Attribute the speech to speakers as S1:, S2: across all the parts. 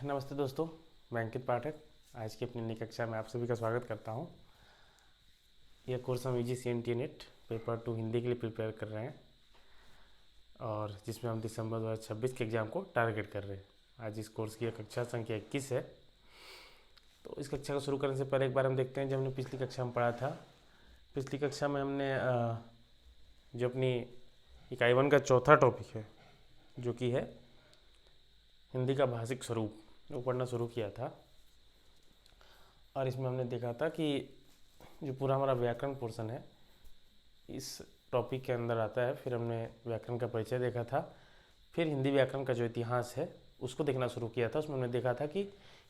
S1: नमस्ते दोस्तों, मैं अंकित पाठक आज की अपनी नई कक्षा में आप सभी का स्वागत करता हूं। यह कोर्स हम UGC नेट पेपर 2 हिंदी के लिए प्रिपेयर कर रहे हैं और जिसमें हम दिसंबर 2026 के एग्ज़ाम को टारगेट कर रहे हैं। आज इस कोर्स की कक्षा संख्या 21 है। तो इस कक्षा को शुरू करने से पहले एक बार हम देखते हैं, जब हमने पिछली कक्षा में पढ़ा था, पिछली कक्षा में हमने जो अपनी इकाई 1 का चौथा टॉपिक है, जो कि है हिंदी का भाषिक स्वरूप, वो पढ़ना शुरू किया था। और इसमें हमने देखा था कि जो पूरा हमारा व्याकरण पोर्शन है इस टॉपिक के अंदर आता है। फिर हमने व्याकरण का परिचय देखा था, फिर हिंदी व्याकरण का जो इतिहास है उसको देखना शुरू किया था। उसमें हमने देखा था कि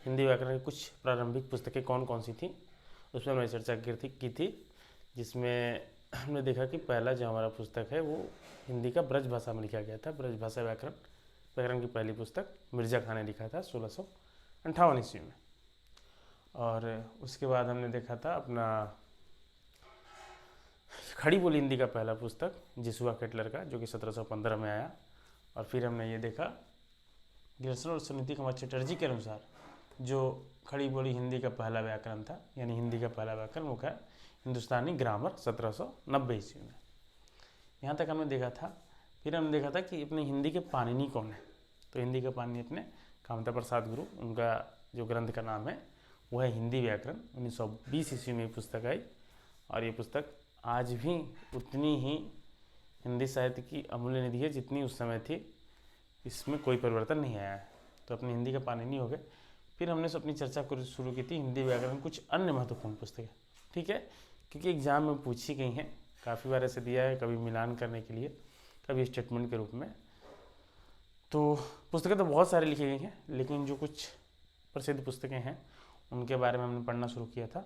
S1: हिंदी व्याकरण की कुछ प्रारंभिक पुस्तकें कौन कौन सी थी, उसमें हमने चर्चा की थी, जिसमें हमने देखा कि पहला जो हमारा पुस्तक है वो हिंदी का ब्रज भाषा में लिखा गया था। ब्रज भाषा व्याकरण की पहली पुस्तक मिर्ज़ा खां ने लिखा था 1658 ईस्वी में। और उसके बाद हमने देखा था अपना खड़ी बोली हिंदी का पहला पुस्तक जिसुआ केटलर का, जो कि 1715 में आया। और फिर हमने ये देखा गिरसन और सुनीति कुमार चटर्जी के अनुसार जो खड़ी बोली हिंदी का पहला व्याकरण था, यानी हिंदी का पहला व्याकरण वो है हिंदुस्तानी ग्रामर 1790 ईस्वी में। यहाँ तक हमने देखा था। फिर हमने देखा था कि अपने हिंदी के पाणिनि कौन है। तो हिंदी के पाणिनि अपने कामता प्रसाद गुरु, उनका जो ग्रंथ का नाम है वो है हिंदी व्याकरण। 1920 ईस्वी में पुस्तक आई और ये पुस्तक आज भी उतनी ही हिंदी साहित्य की अमूल्य निधि है जितनी उस समय थी। इसमें कोई परिवर्तन नहीं आया है। तो अपने हिंदी का पाणिनि हो गए। फिर हमने अपनी चर्चा शुरू की थी हिंदी व्याकरण कुछ अन्य महत्वपूर्ण पुस्तकें, ठीक है, क्योंकि एग्जाम में पूछी गई हैं, काफ़ी बार ऐसे दिया है, कभी मिलान करने के लिए, कभी स्टेटमेंट के रूप में। तो पुस्तकें तो बहुत सारी लिखी गई हैं, लेकिन जो कुछ प्रसिद्ध पुस्तकें हैं उनके बारे में हमने पढ़ना शुरू किया था।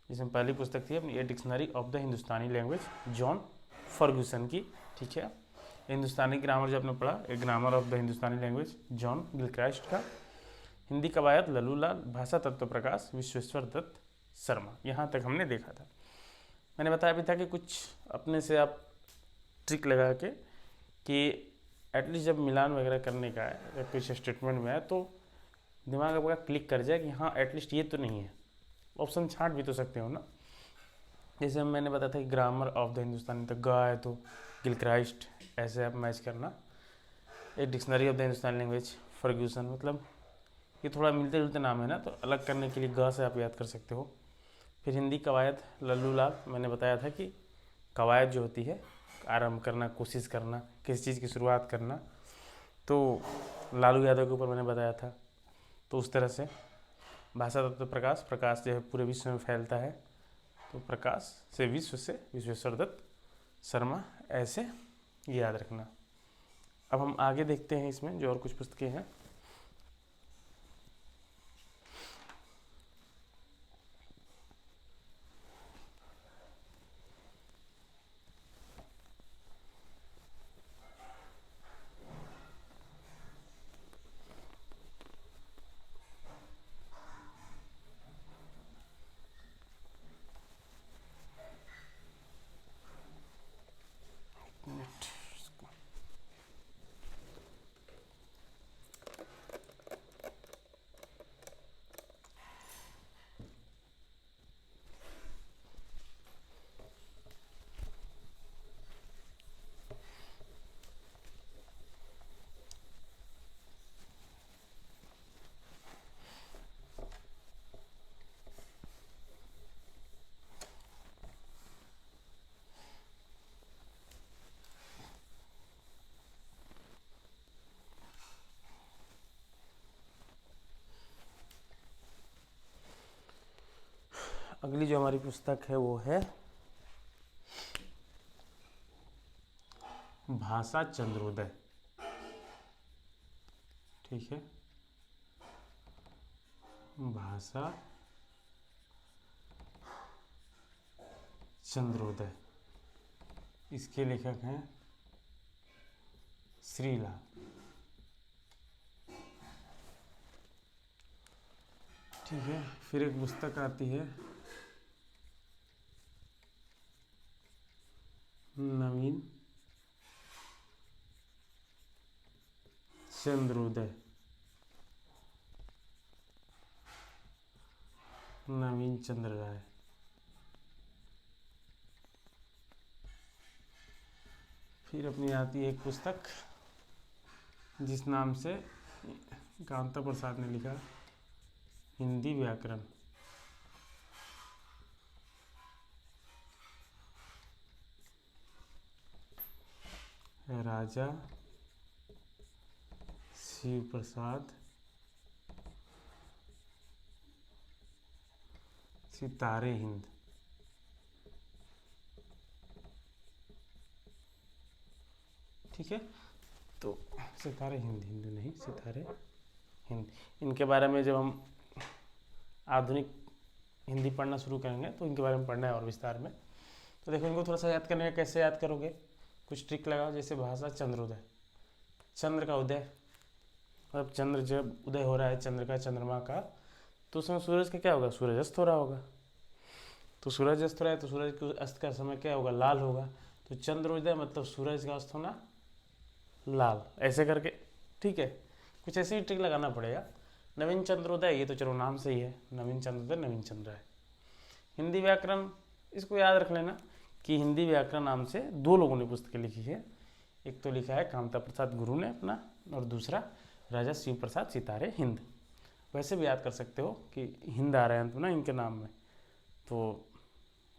S1: जिसमें पहली पुस्तक थी अपनी a dictionary of the Hindustani language John Ferguson की, ठीक है। हिंदुस्तानी ग्रामर जो आपने पढ़ा, a grammar of the Hindustani language John Gilchrist का। हिंदी कवायद लल्लूलाल, भाषा तत्व प्रकाश विश्वेश्वर दत्त शर्मा। यहाँ तक हमने देखा था। मैंने बताया भी था कि कुछ अपने से आप ट्रिक लगा के कि एटलीस्ट जब मिलान वगैरह करने का है या कुछ स्टेटमेंट में है तो दिमाग आपका क्लिक कर जाए कि हाँ एटलीस्ट ये तो नहीं है। ऑप्शन छांट भी तो सकते हो ना। जैसे मैंने बताया था कि ग्रामर ऑफ द हिंदुस्तानी, तो ग है तो गिलक्राइस्ट, ऐसे आप मैच करना। एक dictionary of the Hindustani language Ferguson, मतलब ये थोड़ा मिलते जुलते नाम है ना, तो अलग करने के लिए ग से आप याद कर सकते हो। फिर हिंदी कवायद लल्लूलाल, मैंने बताया था कि कवायद जो होती है आरंभ करना, कोशिश करना, किसी चीज़ की शुरुआत करना, तो लालू यादव के ऊपर मैंने बताया था। तो उस तरह से भाषा तत्व प्रकाश, प्रकाश जो है पूरे विश्व में फैलता है, तो प्रकाश से विश्व से विश्वेश्वर दत्त शर्मा, ऐसे याद रखना। अब हम आगे देखते हैं इसमें जो और कुछ पुस्तकें हैं। अगली जो हमारी पुस्तक है वो है भाषा चंद्रोदय, ठीक है। भाषा चंद्रोदय, इसके लेखक हैं श्रीलाल, ठीक है। फिर एक पुस्तक आती है नवीन चंद्रोदय, नवीन चंद्र राय। फिर अपनी आती है एक पुस्तक जिस नाम से कांता प्रसाद ने लिखा, हिंदी व्याकरण। राजा शिव प्रसाद सितारे हिंद। ठीक है, तो सितारे हिंद, हिंद नहीं सितारे हिंद, इनके बारे में जब हम आधुनिक हिंदी पढ़ना शुरू करेंगे तो इनके बारे में पढ़ना है और विस्तार में। तो देखो इनको थोड़ा सा याद करने का, कैसे याद करोगे, कुछ ट्रिक लगाओ। जैसे भाषा चंद्रोदय, चंद्र का उदय, मतलब चंद्र जब उदय हो रहा है चंद्र का, चंद्रमा का, तो उसमें सूरज का क्या होगा, सूरज अस्त हो रहा होगा। तो सूरज अस्त हो रहा है तो सूरज के अस्त का समय क्या होगा, लाल होगा। तो चंद्रोदय मतलब सूरज का अस्त होना, लाल, ऐसे करके। ठीक है, कुछ ऐसे ही ट्रिक लगाना पड़ेगा। नवीन चंद्रोदय, ये तो चलो नाम से ही है, नवीन चंद्रोदय नवीन चंद्र है। हिंदी व्याकरण, इसको याद रख लेना कि हिंदी व्याकरण नाम से 2 लोगों ने पुस्तकें लिखी है। एक तो लिखा है कांता प्रसाद गुरु ने अपना, और दूसरा राजा शिव प्रसाद सितारे हिंद। वैसे भी याद कर सकते हो कि हिंद आ रहा है अंत में ना इनके नाम में, तो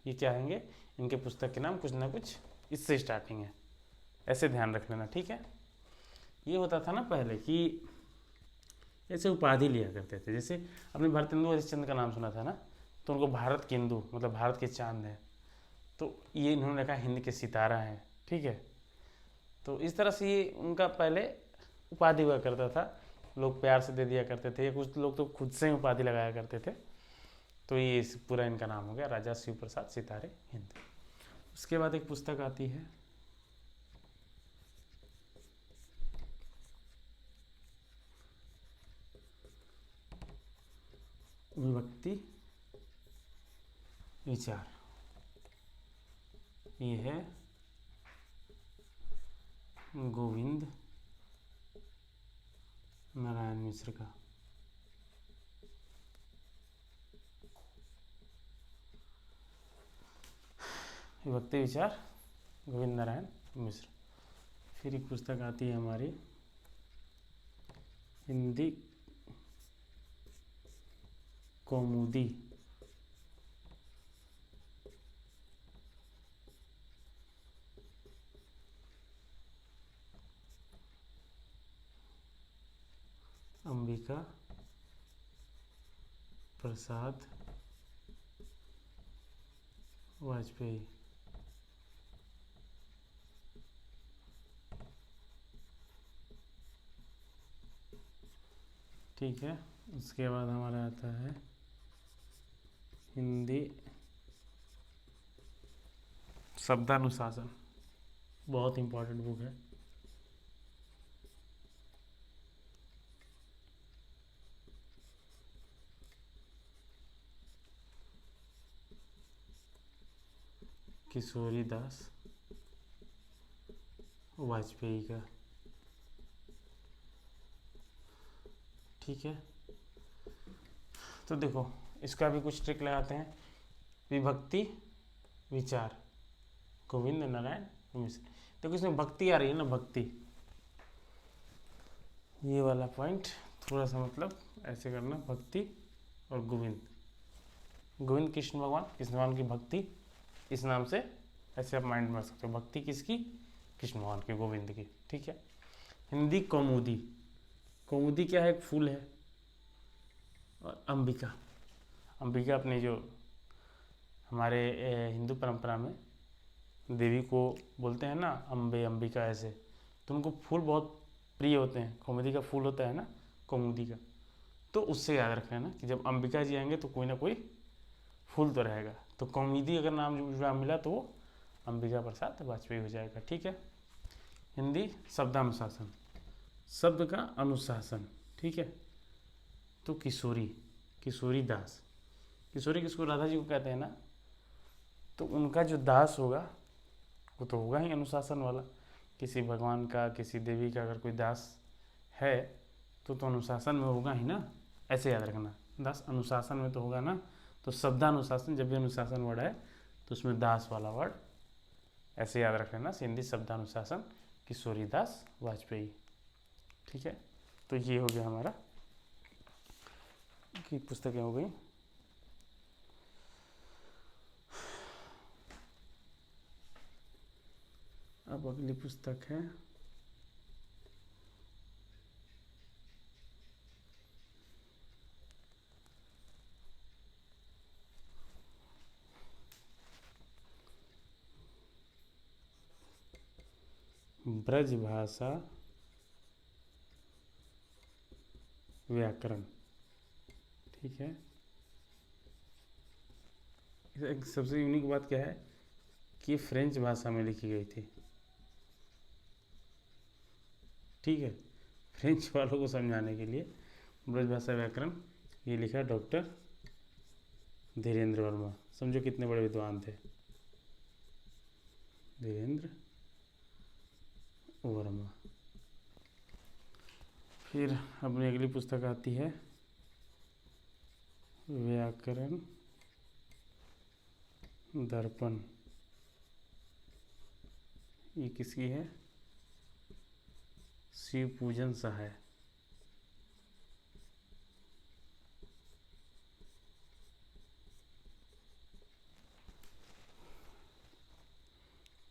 S1: ये क्या आएंगे, इनके पुस्तक के नाम कुछ ना कुछ इससे स्टार्टिंग है, ऐसे ध्यान रख लेना। ठीक है, ये होता था ना पहले कि ऐसे उपाधि लिया करते थे। जैसे अपने भारतेंदु हरिश्चंद्र का नाम सुना था ना, तो उनको भारत के इंदु मतलब भारत के चांद है, तो ये इन्होंने कहा हिंद के सितारा हैं। ठीक है, तो इस तरह से ये उनका पहले उपाधि हुआ करता था, लोग प्यार से दे दिया करते थे, कुछ लोग तो खुद से ही उपाधि लगाया करते थे। तो ये पूरा इनका नाम हो गया, राजा शिव प्रसाद सितारे हिंद। उसके बाद एक पुस्तक आती है विभक्ति विचार। ये है गोविंद नारायण मिश्र का। विभक्ति विचार गोविंद नारायण मिश्र। फिर एक पुस्तक आती है हमारी हिंदी कौमुदी। अंबिका प्रसाद वाजपेयी। ठीक है, उसके बाद हमारा आता है हिंदी शब्दानुशासन, बहुत इंपॉर्टेंट बुक है। किशोरी दास वाजपेयी का। ठीक है, तो देखो इसका भी कुछ ट्रिक लगाते हैं। विभक्ति विचार गोविंद नारायण मिश्र। देखो इसमें भक्ति आ रही है ना, भक्ति, ये वाला पॉइंट थोड़ा सा मतलब ऐसे करना, भक्ति और गोविंद, गोविंद कृष्ण भगवान की भक्ति, इस नाम से ऐसे आप माइंड में रख सकते हो। भक्ति किसकी, कृष्ण भगवान की, गोविंद की। ठीक है, हिंदी कौमुदी, कौमुदी क्या है, एक फूल है। और अंबिका, अंबिका अपने जो हमारे हिंदू परंपरा में देवी को बोलते हैं ना, अम्बे अंबिका, ऐसे, तो उनको फूल बहुत प्रिय होते हैं। कौमुदी का फूल होता है ना, कौमुदी का, तो उससे याद रखना ना कि जब अंबिका जी आएंगे तो कोई ना कोई फूल तो रहेगा। तो कौमुदी अगर नाम जुड़ा मिला तो वो अंबिका प्रसाद वाजपेयी हो जाएगा। ठीक है, हिंदी शब्दानुशासन, शब्द का अनुशासन। ठीक है, तो किशोरी, किशोरी दास, किशोरी किसको, राधा जी को कहते हैं ना, तो उनका जो दास होगा वो तो होगा ही अनुशासन वाला। किसी भगवान का, किसी देवी का अगर कोई दास है तो अनुशासन में होगा ही ना, ऐसे याद रखना, दास अनुशासन में तो होगा ना। तो तो शब्दानुशासन, जब भी अनुशासन वर्ड है तो उसमें दास वाला वर्ड ऐसे याद रख लेना, सिंधी शब्दानुशासन किशोरीदास वाजपेयी। ठीक है, तो ये हो गया हमारा की पुस्तकें हो गई। अब अगली पुस्तक है ब्रजभाषा व्याकरण। ठीक है, एक सबसे यूनिक बात क्या है कि फ्रेंच भाषा में लिखी गई थी। ठीक है, फ्रेंच वालों को समझाने के लिए ब्रजभाषा व्याकरण ये लिखा डॉक्टर धीरेन्द्र वर्मा। समझो कितने बड़े विद्वान थे, धीरेन्द्र वर्मा। फिर अपनी अगली पुस्तक आती है व्याकरण दर्पण। ये किसकी है? शिव पूजन सहाय।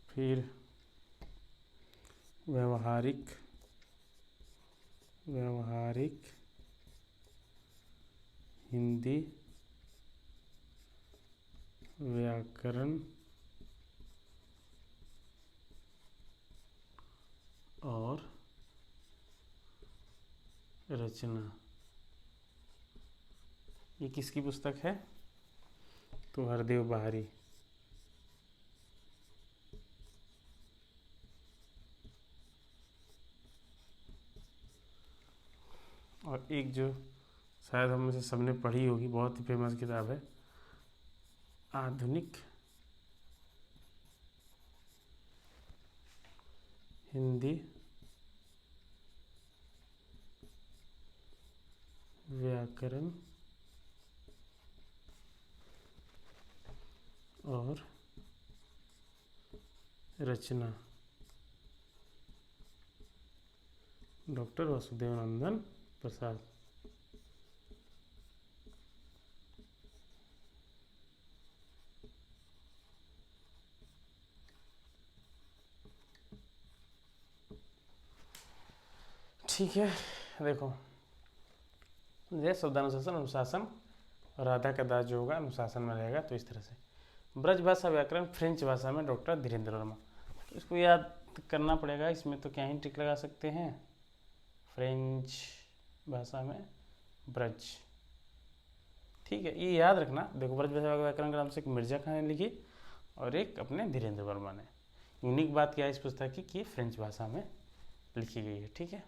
S1: फिर व्यवहारिक हिंदी व्याकरण और रचना। ये किसकी पुस्तक है? तो हरदेव बाहरी। और एक जो शायद हम में से सबने पढ़ी होगी, बहुत ही फेमस किताब है, आधुनिक हिंदी व्याकरण और रचना, डॉक्टर वासुदेव नंदन प्रसाद। ठीक है, देखो ये शब्दानुशासन, अनुशासन और राधा का दास जो होगा अनुशासन में रहेगा। तो इस तरह से ब्रजभाषा व्याकरण फ्रेंच भाषा में डॉक्टर धीरेन्द्र वर्मा। तो इसको याद करना पड़ेगा, इसमें तो क्या ही टिक लगा सकते हैं, फ्रेंच भाषा में ब्रज। ठीक है, ये याद रखना। देखो ब्रजभाषा व्याकरण के नाम से एक मिर्जा खान ने लिखी और एक अपने धीरेन्द्र वर्मा ने। यूनिक बात क्या है इस पुस्तक की कि फ्रेंच भाषा में लिखी गई है। ठीक है,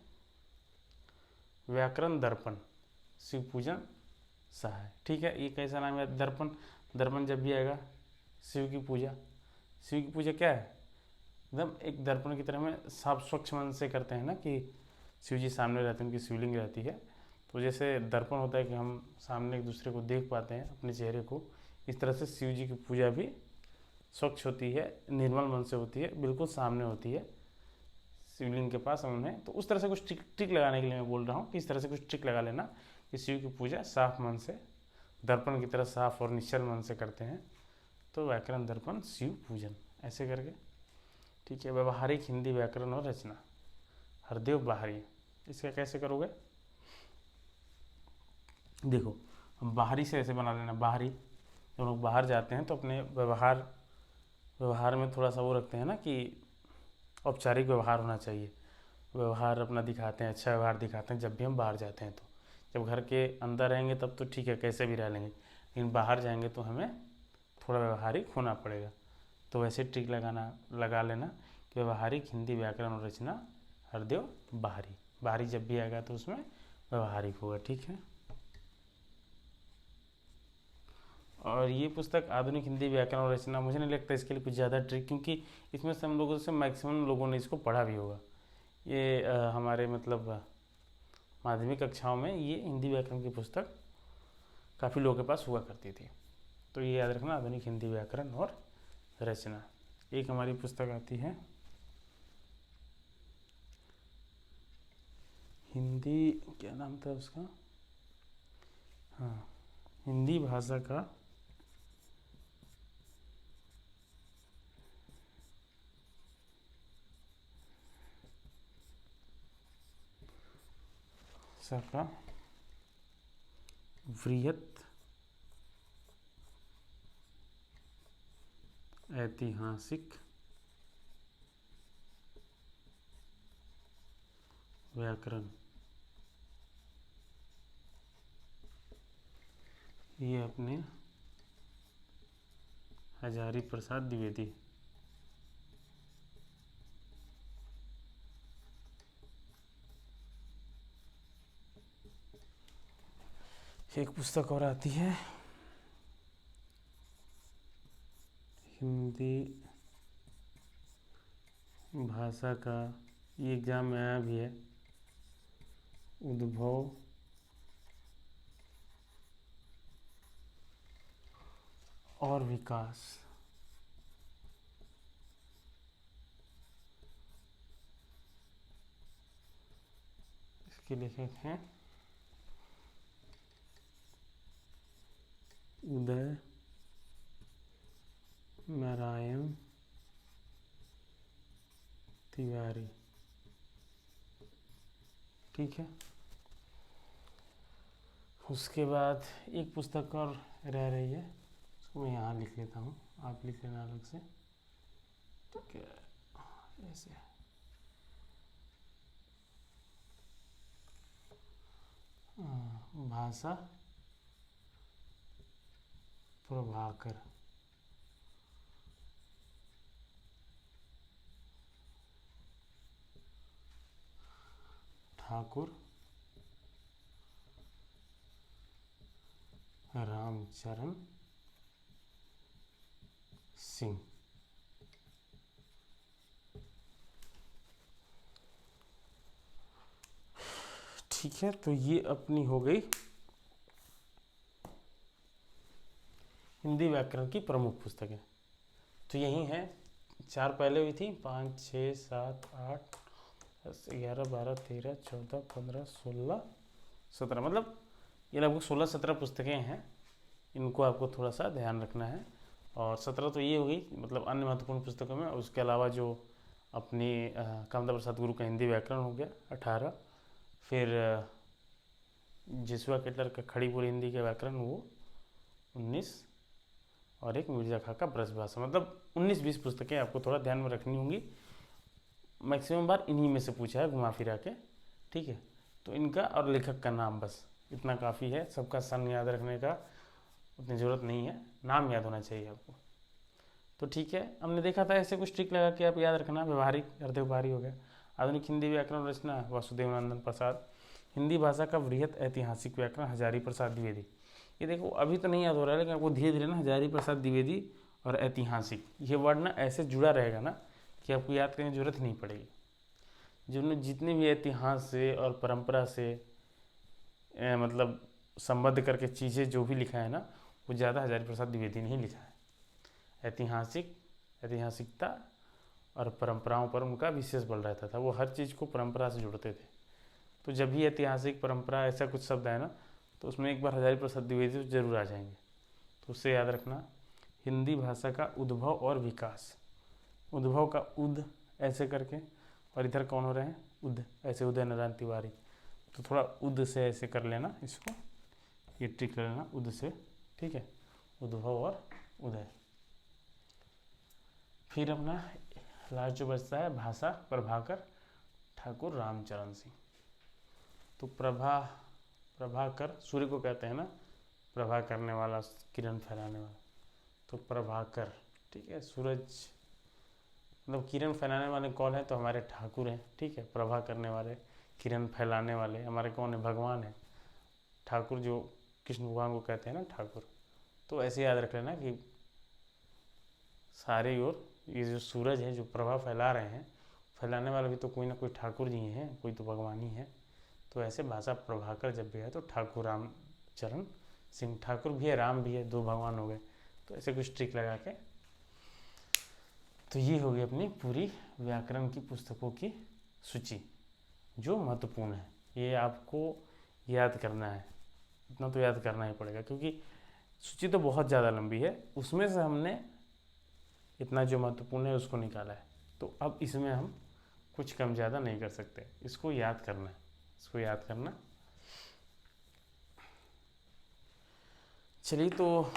S1: व्याकरण दर्पण शिव पूजन सहाय। ठीक है, ये कैसा नाम है? दर्पण। दर्पण जब भी आएगा शिव की पूजा। शिव की पूजा क्या है? एकदम एक दर्पण की तरह में साफ स्वच्छ मन से करते हैं ना, कि शिव जी सामने रहते हैं, उनकी शिवलिंग रहती है। तो जैसे दर्पण होता है कि हम सामने एक दूसरे को देख पाते हैं अपने चेहरे को, इस तरह से शिव जी की पूजा भी स्वच्छ होती है, निर्मल मन से होती है, बिल्कुल सामने होती है शिवलिंग के पास उन्हें। तो उस तरह से कुछ ट्रिक लगाने के लिए मैं बोल रहा हूँ कि इस तरह से कुछ ट्रिक लगा लेना कि शिव की पूजा साफ मन से, दर्पण की तरह साफ और निश्चल मन से करते हैं। तो व्याकरण दर्पण शिव पूजन ऐसे करके। ठीक है, व्यवहारिक हिंदी व्याकरण और रचना हरदेव बाहरी। इसका कैसे करोगे? देखो बाहरी से ऐसे बना लेना। बाहरी, जब लोग बाहर जाते हैं तो अपने व्यवहार में थोड़ा सा वो रखते हैं ना कि औपचारिक व्यवहार होना चाहिए। व्यवहार अपना दिखाते हैं, अच्छा व्यवहार दिखाते हैं जब भी हम बाहर जाते हैं। तो जब घर के अंदर रहेंगे तब तो ठीक है, कैसे भी रह लेंगे, लेकिन बाहर जाएंगे तो हमें थोड़ा व्यवहारिक होना पड़ेगा। तो वैसे ट्रिक लगा लेना कि व्यवहारिक हिंदी व्याकरण और रचना हरदेव बाहरी। बाहरी जब भी आएगा तो उसमें व्यवहारिक होगा। ठीक है, और ये पुस्तक आधुनिक हिंदी व्याकरण और रचना, मुझे नहीं लगता इसके लिए कुछ ज़्यादा ट्रिक, क्योंकि इसमें से हम लोगों से मैक्सिमम लोगों ने इसको पढ़ा भी होगा। ये हमारे मतलब माध्यमिक कक्षाओं में ये हिंदी व्याकरण की पुस्तक काफ़ी लोगों के पास हुआ करती थी। तो ये याद रखना, आधुनिक हिंदी व्याकरण और रचना। एक हमारी पुस्तक आती है हिंदी, क्या नाम था उसका, हाँ, हिंदी भाषा का वृहत ऐतिहासिक व्याकरण, ये अपने हजारी प्रसाद द्विवेदी, एक पुस्तक और आती है हिंदी भाषा का, ये एग्जाम में आया भी है, उद्भव और विकास। इसके लेखक हैं उदय नारायण तिवारी। ठीक है, उसके बाद एक पुस्तक और रह रही है, उसको मैं यहाँ लिख लेता हूँ, आप लिख लेना अलग से। ठीक है, ऐसे भाषा प्रभाकर, ठाकुर रामचरण सिंह। ठीक है, तो ये अपनी हो गई हिंदी व्याकरण की प्रमुख पुस्तकें। तो यही है, 4 पहले हुई थी, 5, 6, 7, 8, 10, 11, 12, 13, 14, 15, 16, 17, मतलब ये लगभग 16-17 पुस्तकें हैं। इनको आपको थोड़ा सा ध्यान रखना है। और 17 तो ये हो गई मतलब अन्य महत्वपूर्ण पुस्तकों में। उसके अलावा जो अपनी कामदा प्रसाद गुरु का हिंदी व्याकरण हो गया 18, फिर जेसुआ केटलर का खड़ी बोली हिंदी का व्याकरण वो 19, और एक मिर्जा खां का ब्रज भाषा, मतलब 19-20 पुस्तकें आपको थोड़ा ध्यान में रखनी होंगी। मैक्सिमम बार इन्हीं में से पूछा है घुमा फिरा के। ठीक है, तो इनका और लेखक का नाम, बस इतना काफ़ी है। सबका सन याद रखने का उतनी ज़रूरत नहीं है, नाम याद होना चाहिए आपको। तो ठीक है, हमने देखा था ऐसे कुछ ट्रिक लगा के आप याद रखना। व्यवहारिक, अर्धव्यवहारी हो गया। आधुनिक हिंदी व्याकरण रचना वासुदेव नंदन प्रसाद। हिंदी भाषा का वृहत ऐतिहासिक व्याकरण हजारी प्रसाद द्विवेदी। ये देखो अभी तो नहीं याद हो रहा है, लेकिन आपको धीरे धीरे ना हजारी प्रसाद द्विवेदी और ऐतिहासिक, ये वर्ड ना ऐसे जुड़ा रहेगा ना कि आपको याद करने की जरूरत नहीं पड़ेगी। जिन्होंने जितने भी इतिहास से और परंपरा से मतलब संबद्ध करके चीज़ें जो भी लिखा है ना, वो ज़्यादा हजारी प्रसाद द्विवेदी ने ही लिखा है। ऐतिहासिकता और परंपराओं पर उनका विशेष बल रहता था। वो हर चीज़ को परंपरा से जोड़ते थे। तो जब भी ऐतिहासिक, परंपरा ऐसा कुछ शब्द है ना, तो उसमें एक बार हजारी प्रसाद द्विवेदी जरूर आ जाएंगे। तो उससे याद रखना। हिंदी भाषा का उद्भव और विकास, उद्भव का उद ऐसे करके, और इधर कौन हो रहे हैं, उद ऐसे, उदय नारायण तिवारी। तो थोड़ा उद से ऐसे कर लेना इसको, ये ट्रिक कर लेना उद से। ठीक है, उद्भव और उदय। फिर अपना लास्ट जो बचता है भाषा प्रभाकर ठाकुर रामचरण सिंह। तो प्रभाकर सूर्य को कहते हैं ना, प्रभा करने वाला, किरण फैलाने वाला, तो प्रभाकर। ठीक है, सूरज मतलब किरण फैलाने वाले कौन है, तो हमारे ठाकुर हैं। ठीक है, प्रभा करने वाले, किरण फैलाने वाले हमारे कौन है, भगवान है। ठाकुर जो कृष्ण भगवान को कहते हैं ना ठाकुर। तो ऐसे याद रख लेना कि सारे ओर ये जो सूरज है जो प्रभाव फैला रहे हैं, फैलाने वाला भी तो कोई ना कोई ठाकुर जी हैं, कोई तो भगवान ही है। तो ऐसे भाषा प्रभाकर जब भी है तो ठाकुर रामचरण सिंह, ठाकुर भी है राम भी है, 2 भगवान हो गए। तो ऐसे कुछ ट्रिक लगा के। तो ये होगी अपनी पूरी व्याकरण की पुस्तकों की सूची जो महत्वपूर्ण है। ये आपको याद करना है, इतना तो याद करना ही पड़ेगा क्योंकि सूची तो बहुत ज़्यादा लंबी है, उसमें से हमने इतना जो महत्वपूर्ण है उसको निकाला है। तो अब इसमें हम कुछ कम ज़्यादा नहीं कर सकते, इसको याद करना है, इसको याद करना। चलिए तो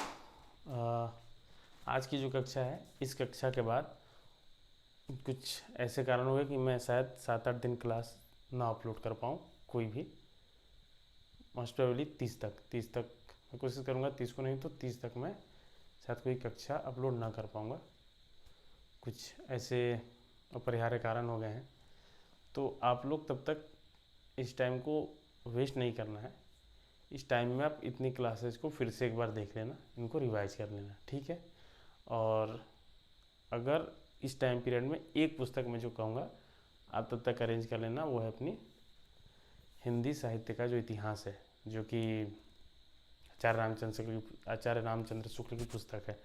S1: आज की जो कक्षा है, इस कक्षा के बाद कुछ ऐसे कारण हुए कि मैं शायद 7-8 दिन क्लास ना अपलोड कर पाऊँ कोई भी, मोस्ट प्रोबेबली 30 तक मैं कोशिश करूँगा, 30 को नहीं तो 30 तक मैं शायद कोई कक्षा अपलोड ना कर पाऊँगा। कुछ ऐसे अपरिहार्य कारण हो गए हैं। तो आप लोग तब तक इस टाइम को वेस्ट नहीं करना है, इस टाइम में आप इतनी क्लासेस को फिर से एक बार देख लेना, इनको रिवाइज कर लेना, ठीक है। और अगर इस टाइम पीरियड में एक पुस्तक मैं जो कहूँगा आप तब तक अरेंज कर लेना, वो है अपनी हिंदी साहित्य का जो इतिहास है, जो कि आचार्य रामचंद्र शुक्ल की पुस्तक है,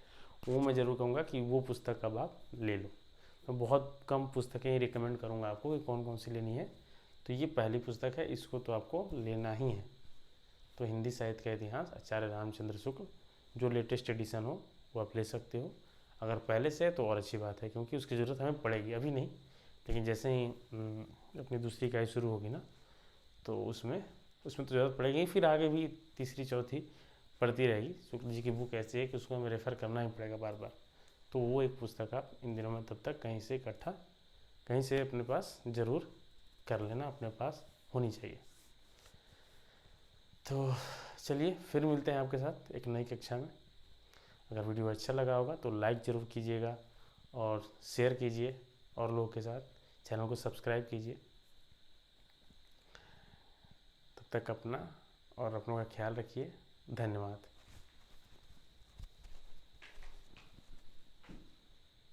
S1: वो मैं ज़रूर कहूँगा कि वो पुस्तक अब आप ले लो। मैं बहुत कम पुस्तकें ही रिकमेंड करूँगा आपको कि कौन कौन सी लेनी है। तो ये पहली पुस्तक है, इसको तो आपको लेना ही है। तो हिंदी साहित्य का इतिहास आचार्य रामचंद्र शुक्ल, जो लेटेस्ट एडिशन हो वो आप ले सकते हो। अगर पहले से है तो और अच्छी बात है, क्योंकि उसकी ज़रूरत हमें पड़ेगी, अभी नहीं लेकिन जैसे ही अपनी दूसरी इकाई शुरू होगी ना, तो उसमें तो ज़रूरत पड़ेगी, फिर आगे भी तीसरी चौथी पढ़ती रहेगी। शुक्ल जी की बुक ऐसी है कि उसको हमें रेफ़र करना ही पड़ेगा बार बार। तो वो एक पुस्तक आप इन दिनों में तब तक कहीं से इकट्ठा, कहीं से अपने पास ज़रूर कर लेना, अपने पास होनी चाहिए। तो चलिए फिर मिलते हैं आपके साथ एक नई कक्षा में। अगर वीडियो अच्छा लगा होगा तो लाइक ज़रूर कीजिएगा और शेयर कीजिए और लोगों के साथ, चैनल को सब्सक्राइब कीजिए। तब तक अपना और अपनों का ख्याल रखिए। धन्यवाद।